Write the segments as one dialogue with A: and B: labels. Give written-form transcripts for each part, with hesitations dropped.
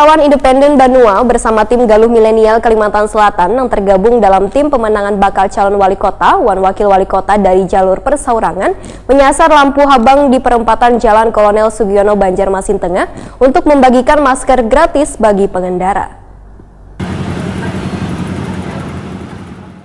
A: relawan independen Banua bersama tim Galuh Milenial Kalimantan Selatan yang tergabung dalam tim pemenangan bakal calon wali kota, wakil wali kota dari jalur Persaurangan menyasar lampu habang di perempatan Jalan Kolonel Sugiono Banjarmasin Tengah untuk membagikan masker gratis bagi pengendara.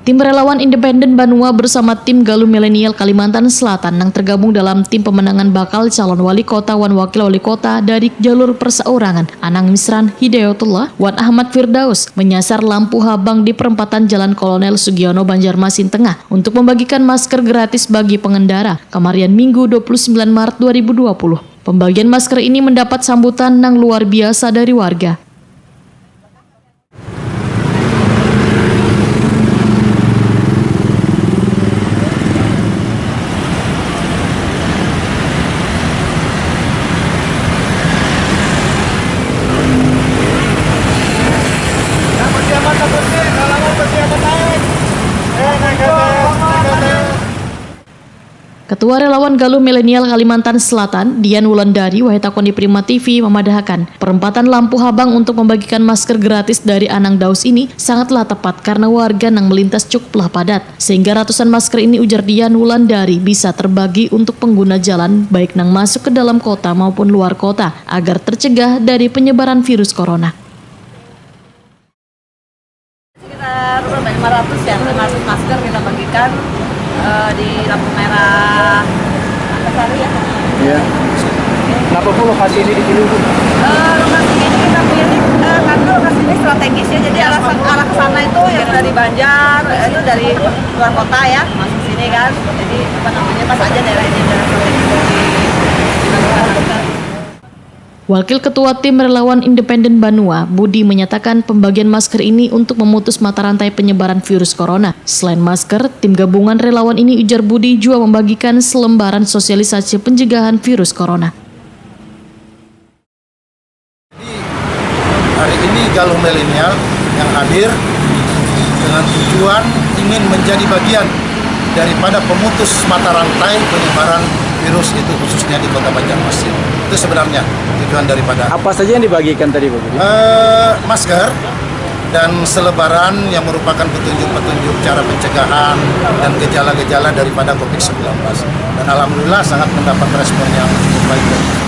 B: Tim relawan independen Banua bersama tim Galuh Milenial Kalimantan Selatan yang tergabung dalam tim pemenangan bakal calon wali kota wan wakil wali kota dari jalur Persaurangan Anang Misran Hidayatullah wan Ahmad Firdaus menyasar lampu habang di perempatan Jalan Kolonel Sugiono Banjarmasin Tengah untuk membagikan masker gratis bagi pengendara kemarin Minggu 29 Maret 2020. Pembagian masker ini mendapat sambutan yang luar biasa dari warga. Ketua Relawan Galuh Milenial Kalimantan Selatan, Dian Wulandari, Wahitakoni Prima TV, memadahkan perempatan lampu habang untuk membagikan masker gratis dari Anang Daus ini sangatlah tepat karena warga yang melintas cukuplah padat. Sehingga ratusan masker ini, ujar Dian Wulandari, bisa terbagi untuk pengguna jalan baik yang masuk ke dalam kota maupun luar kota agar tercegah dari penyebaran virus corona.
C: Sekitar 500 ya, 500 masker kita bagikan di lampu merah Antasari ya.
D: Iya. Kenapa Bu lokasi ini dipilih Bu?
C: Lokasi ini kita pilih karena lokasi ini strategis ya. Jadi arah ke sana itu yang dari Banjar, itu dari luar kota ya, masuk sini kan. Jadi apa namanya pas aja daerah ini daerah strategis dari
B: Wakil Ketua Tim Relawan Independen Banua, Budi, menyatakan pembagian masker ini untuk memutus mata rantai penyebaran virus corona. Selain masker, tim gabungan relawan ini, ujar Budi, juga membagikan selembaran sosialisasi pencegahan virus corona.
E: Hari ini Galuh Milenial yang hadir dengan tujuan ingin menjadi bagian daripada pemutus mata rantai penyebaran virus itu khususnya di Kota Banjarmasin. Itu sebenarnya tujuan daripada.
D: Apa saja yang dibagikan tadi Bu?
E: Masker dan selebaran yang merupakan petunjuk-petunjuk cara pencegahan dan gejala-gejala daripada COVID-19. Dan alhamdulillah sangat mendapat respon yang cukup baik.